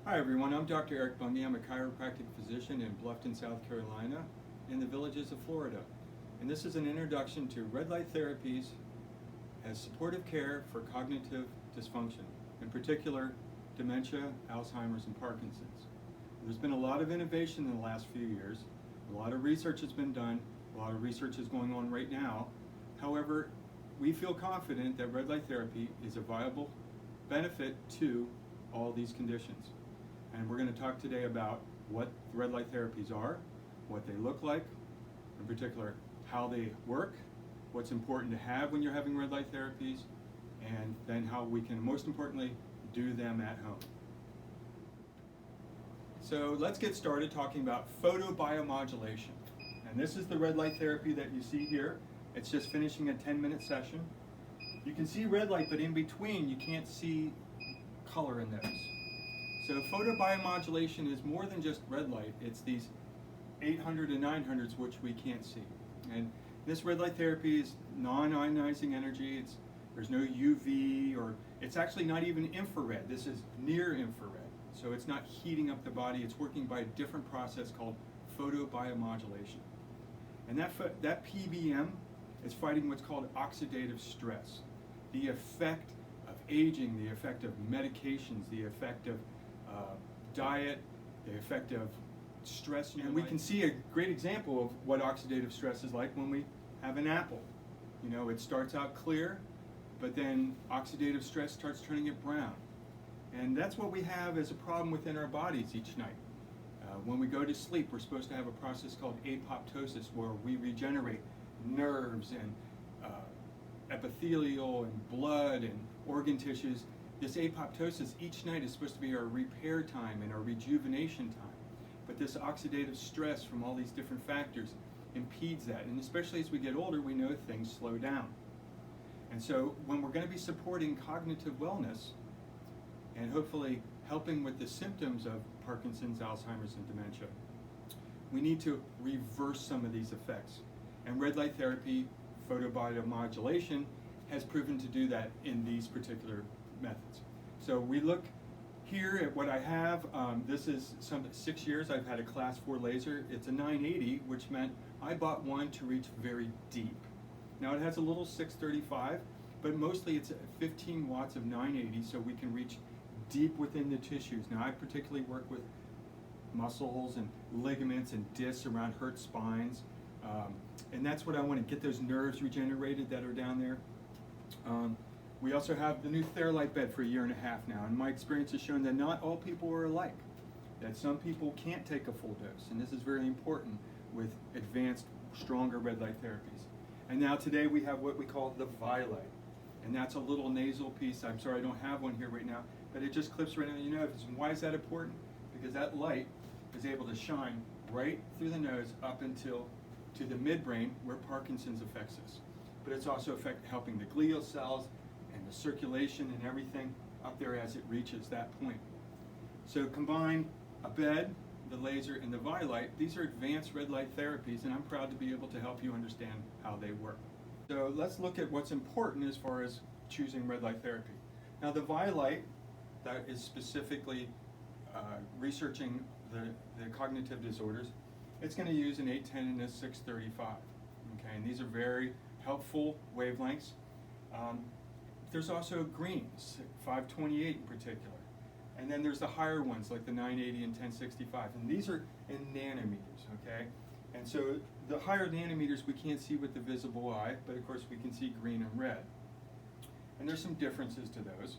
Hi everyone, I'm Dr. Eric Bunge. I'm a chiropractic physician in Bluffton, South Carolina, in the Villages of Florida. And this is an introduction to red light therapies as supportive care for cognitive dysfunction, in particular dementia, Alzheimer's, and Parkinson's. There's been a lot of innovation in the last few years. A lot of research has been done. A lot of research is going on right now. However, we feel confident that red light therapy is a viable benefit to all these conditions. And we're going to talk today about what red light therapies are, what they look like, in particular how they work, what's important to have when you're having red light therapies, and then how we can most importantly do them at home. So let's get started talking about photobiomodulation. And this is the red light therapy that you see here. It's just finishing a 10-minute session. You can see red light, but in between you can't see color in those. So photobiomodulation is more than just red light. It's these 800 and 900s which we can't see. And this red light therapy is non-ionizing energy. There's no UV, or it's actually not even infrared. This is near infrared. So it's not heating up the body. It's working by a different process called photobiomodulation. And that PBM is fighting what's called oxidative stress. The effect of aging, the effect of medications, the effect of diet, the effect of stress. And we can see a great example of what oxidative stress is like when we have an apple. You know, it starts out clear, but then oxidative stress starts turning it brown. And that's what we have as a problem within our bodies each night. When we go to sleep, we're supposed to have a process called apoptosis, where we regenerate nerves and epithelial and blood and organ tissues. This apoptosis each night is supposed to be our repair time and our rejuvenation time. But this oxidative stress from all these different factors impedes that. And especially as we get older, we know things slow down. And so when we're going to be supporting cognitive wellness and hopefully helping with the symptoms of Parkinson's, Alzheimer's, and dementia, we need to reverse some of these effects. And red light therapy, photobiomodulation, has proven to do that in these particular methods. So we look here at what I have. This is 6 years I've had a class 4 laser. It's a 980, which meant I bought one to reach very deep. Now it has a little 635, but mostly it's 15 watts of 980, so we can reach deep within the tissues. Now I particularly work with muscles and ligaments and discs around hurt spines, and that's what I want to get, those nerves regenerated that are down there. We also have the new Vielight bed for 1.5 years now, and my experience has shown that not all people are alike, that some people can't take a full dose, and this is very important with advanced, stronger red light therapies. And now today we have what we call the Vielight, and that's a little nasal piece. I'm sorry I don't have one here right now, but it just clips right in the nose. And why is that important? Because that light is able to shine right through the nose up until to the midbrain where Parkinson's affects us. But it's also helping the glial cells and the circulation and everything up there as it reaches that point. So combine a bed, the laser, and the Vielight. These are advanced red light therapies, and I'm proud to be able to help you understand how they work. So let's look at what's important as far as choosing red light therapy. Now the Vielight, that is specifically researching the cognitive disorders, it's going to use an 810 and a 635. Okay, and these are very helpful wavelengths. There's also greens, 528 in particular. And then there's the higher ones like the 980 and 1065. And these are in nanometers, okay? And so the higher nanometers we can't see with the visible eye, but of course we can see green and red. And there's some differences to those.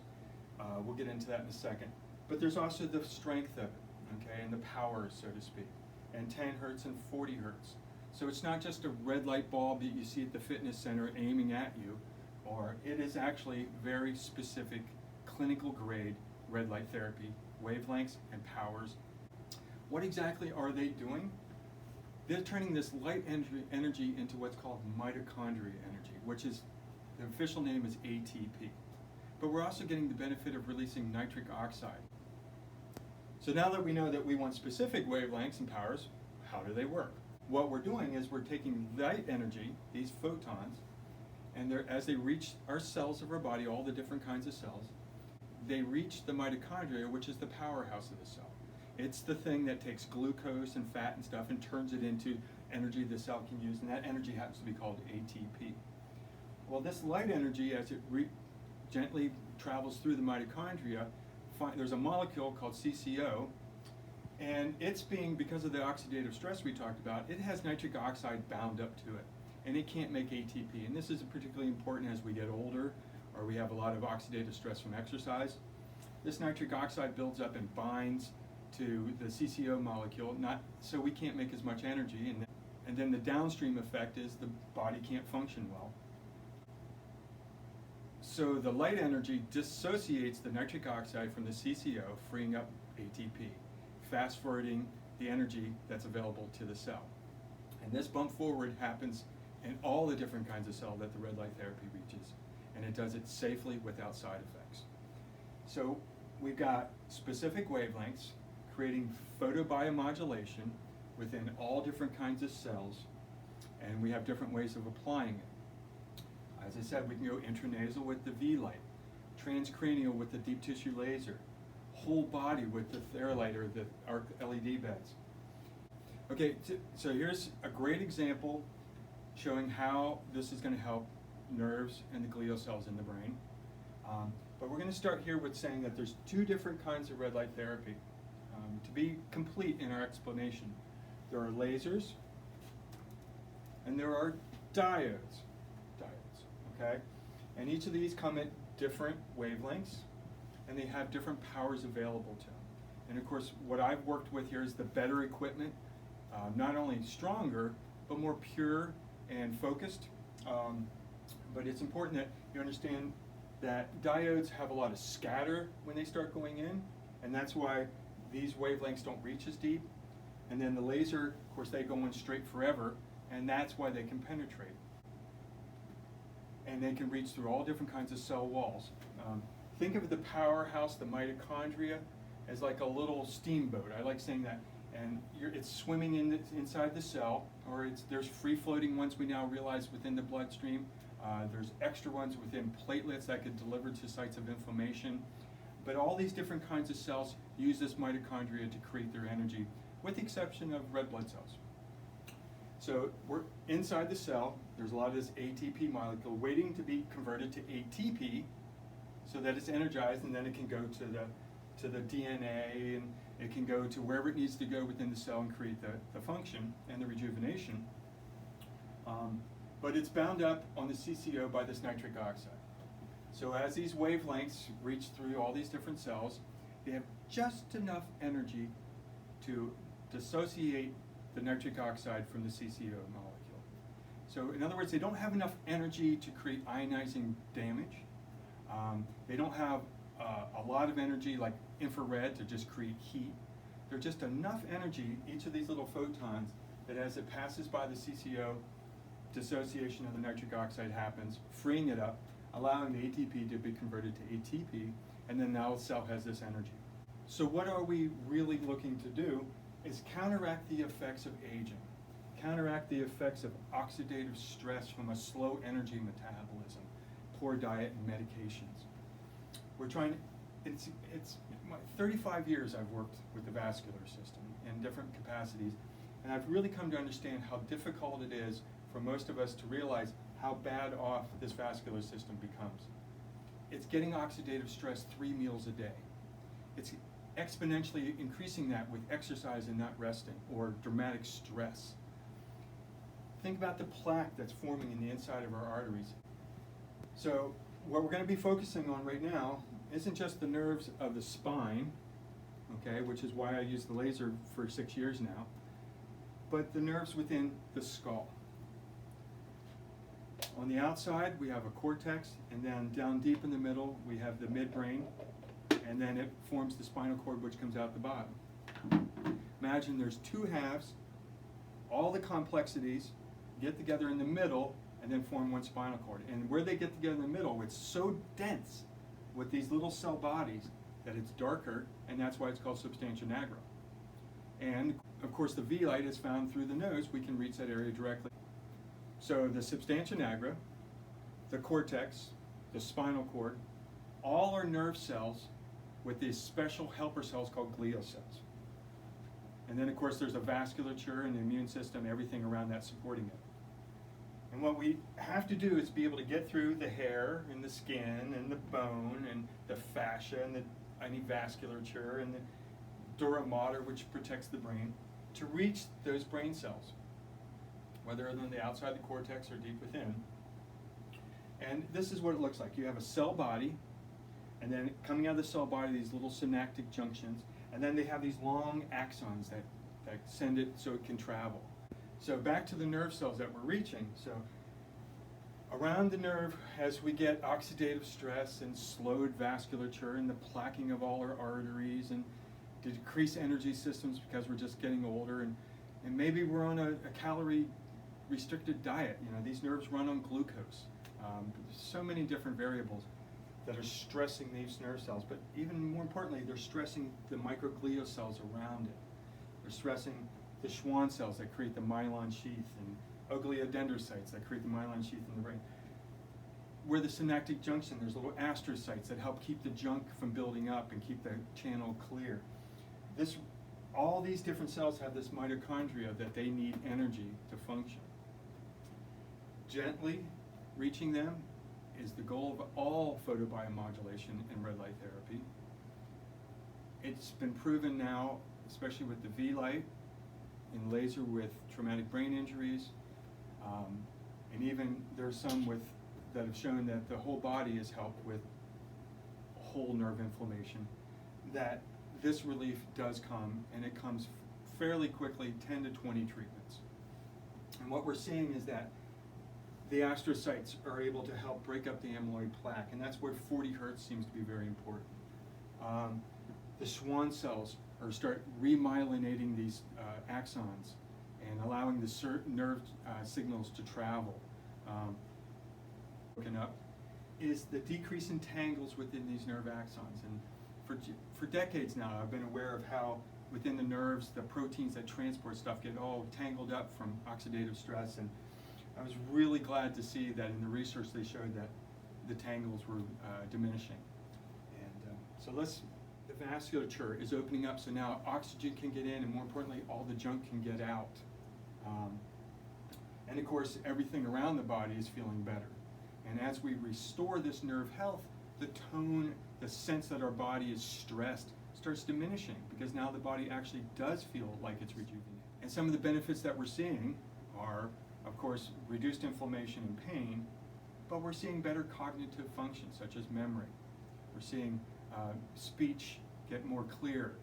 We'll get into that in a second. But there's also the strength of it, okay, and the power, so to speak. And 10 hertz and 40 hertz. So it's not just a red light bulb that you see at the fitness center aiming at you, or it is actually very specific clinical grade red light therapy, wavelengths and powers. What exactly are they doing? They're turning this light energy into what's called mitochondria energy, which is, the official name is ATP. But we're also getting the benefit of releasing nitric oxide. So now that we know that we want specific wavelengths and powers, how do they work? What we're doing is we're taking light energy, these photons, and as they reach our cells of our body, all the different kinds of cells, they reach the mitochondria, which is the powerhouse of the cell. It's the thing that takes glucose and fat and stuff and turns it into energy the cell can use, and that energy happens to be called ATP. Well, this light energy, as it gently travels through the mitochondria, there's a molecule called CCO, and it's because of the oxidative stress we talked about, it has nitric oxide bound up to it, and it can't make ATP. And this is particularly important as we get older, or we have a lot of oxidative stress from exercise. This nitric oxide builds up and binds to the CCO molecule, so we can't make as much energy, and then the downstream effect is the body can't function well. So the light energy dissociates the nitric oxide from the CCO, freeing up ATP, fast forwarding the energy that's available to the cell. And this bump forward happens in all the different kinds of cell that the red light therapy reaches, and it does it safely without side effects. So we've got specific wavelengths creating photobiomodulation within all different kinds of cells, and we have different ways of applying it. As I said, we can go intranasal with the Vielight, transcranial with the deep tissue laser, whole body with the Vielight or the arc LED beds. Okay, so here's a great example showing how this is going to help nerves and the glial cells in the brain. But we're going to start here with saying that there's two different kinds of red light therapy. To be complete in our explanation, there are lasers and there are diodes. Okay? And each of these come at different wavelengths, and they have different powers available to them. And of course, what I've worked with here is the better equipment, not only stronger, but more pure and focused. But it's important that you understand that diodes have a lot of scatter when they start going in, and that's why these wavelengths don't reach as deep. And then the laser, of course, they go in straight forever, and that's why they can penetrate. And they can reach through all different kinds of cell walls. Think of the powerhouse, the mitochondria, as like a little steamboat. I like saying that. And it's swimming inside the cell, or there's free-floating ones we now realize within the bloodstream. There's extra ones within platelets that could deliver to sites of inflammation. But all these different kinds of cells use this mitochondria to create their energy, with the exception of red blood cells. So we're inside the cell. There's a lot of this ATP molecule waiting to be converted to ATP so that it's energized, and then it can go to the DNA, and it can go to wherever it needs to go within the cell and create the function and the rejuvenation. But it's bound up on the CCO by this nitric oxide. So as these wavelengths reach through all these different cells, they have just enough energy to dissociate the nitric oxide from the CCO molecule. So in other words, they don't have enough energy to create ionizing damage. They don't have a lot of energy like infrared to just create heat. There's just enough energy, each of these little photons, that as it passes by the CCO, dissociation of the nitric oxide happens, freeing it up, allowing the ATP to be converted to ATP, and then now the cell has this energy. So what are we really looking to do is counteract the effects of aging, counteract the effects of oxidative stress from a slow energy metabolism, poor diet, and medications. We're trying to, it's 35 years I've worked with the vascular system in different capacities, and I've really come to understand how difficult it is for most of us to realize how bad off this vascular system becomes. It's getting oxidative stress 3 meals a day. It's exponentially increasing that with exercise and not resting, or dramatic stress. Think about the plaque that's forming in the inside of our arteries. So what we're going to be focusing on right now isn't just the nerves of the spine, okay, which is why I use the laser for 6 years now, but the nerves within the skull. On the outside, we have a cortex, and then down deep in the middle, we have the midbrain, and then it forms the spinal cord, which comes out the bottom. Imagine there's two halves, all the complexities get together in the middle, and then form one spinal cord. And where they get together in the middle, it's so dense with these little cell bodies that it's darker, and that's why it's called substantia nigra. And of course, the Vielight is found through the nose. We can reach that area directly. So the substantia nigra, the cortex, the spinal cord, all are nerve cells with these special helper cells called glial cells. And then of course there's a vasculature and the immune system, everything around that supporting it. And what we have to do is be able to get through the hair and the skin and the bone and the fascia and any vasculature and the dura mater, which protects the brain, to reach those brain cells, whether on the outside of the cortex or deep within. And this is what it looks like. You have a cell body, and then coming out of the cell body, these little synaptic junctions, and then they have these long axons that send it so it can travel. So back to the nerve cells that we're reaching. So around the nerve, as we get oxidative stress and slowed vasculature and the plaquing of all our arteries and decreased energy systems because we're just getting older, and maybe we're on a calorie restricted diet. You know, these nerves run on glucose. So many different variables that are stressing these nerve cells, but even more importantly, they're stressing the microglial cells around it. They're stressing the Schwann cells that create the myelin sheath, and oligodendrocytes that create the myelin sheath in the brain. Where the synaptic junction, there's little astrocytes that help keep the junk from building up and keep the channel clear. All these different cells have this mitochondria that they need energy to function. Gently reaching them is the goal of all photobiomodulation and red light therapy. It's been proven now, especially with the Vielight in laser with traumatic brain injuries, and even there's some that have shown that the whole body is helped with whole nerve inflammation, that this relief does come, and it comes fairly quickly, 10 to 20 treatments. And what we're seeing is that the astrocytes are able to help break up the amyloid plaque, and that's where 40 hertz seems to be very important. The Schwann cells start remyelinating these axons and allowing the certain nerve signals to travel. Broken up is the decrease in tangles within these nerve axons, and for decades now I've been aware of how within the nerves the proteins that transport stuff get all tangled up from oxidative stress, and I was really glad to see that in the research they showed that the tangles were diminishing. And so the vasculature is opening up, so now oxygen can get in, and more importantly, all the junk can get out. And of course, everything around the body is feeling better. And as we restore this nerve health, the tone, the sense that our body is stressed starts diminishing, because now the body actually does feel like it's rejuvenated. And some of the benefits that we're seeing are, of course, reduced inflammation and pain, but we're seeing better cognitive functions such as memory. We're seeing speech get more clear.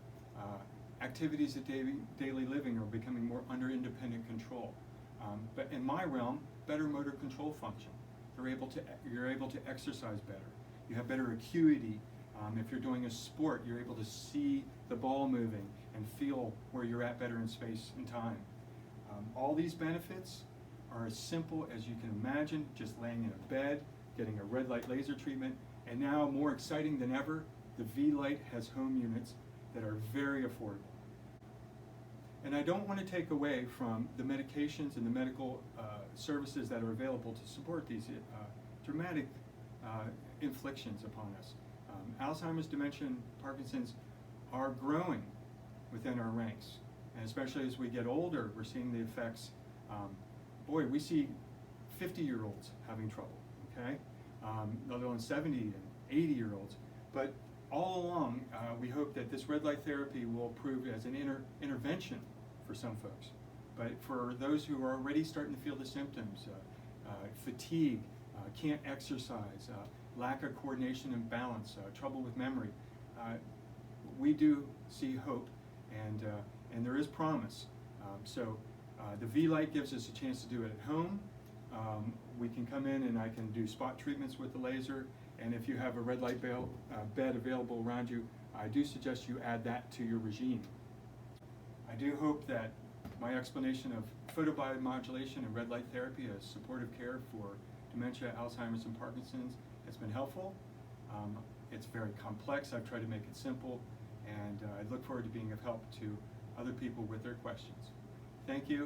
Activities of daily living are becoming more under independent control. But in my realm, better motor control function. You're able to exercise better. You have better acuity. If you're doing a sport, you're able to see the ball moving and feel where you're at better in space and time. All these benefits are as simple as you can imagine, just laying in a bed, getting a red light laser treatment, and now more exciting than ever, the Vielight has home units that are very affordable. And I don't want to take away from the medications and the medical services that are available to support these dramatic inflictions upon us. Alzheimer's, dementia, and Parkinson's are growing within our ranks, and especially as we get older, we're seeing the effects. Boy, we see 50-year-olds having trouble, okay? Let alone 70 and 80-year-olds. But all along, we hope that this red light therapy will prove as an intervention for some folks. But for those who are already starting to feel the symptoms, fatigue, can't exercise, lack of coordination and balance, trouble with memory, we do see hope, and there is promise. So the Vielight gives us a chance to do it at home. We can come in and I can do spot treatments with the laser, and if you have a red light bed available around you, I do suggest you add that to your regime. I do hope that my explanation of photobiomodulation and red light therapy as supportive care for dementia, Alzheimer's, and Parkinson's has been helpful. It's very complex. I've tried to make it simple, and I look forward to being of help to other people with their questions. Thank you.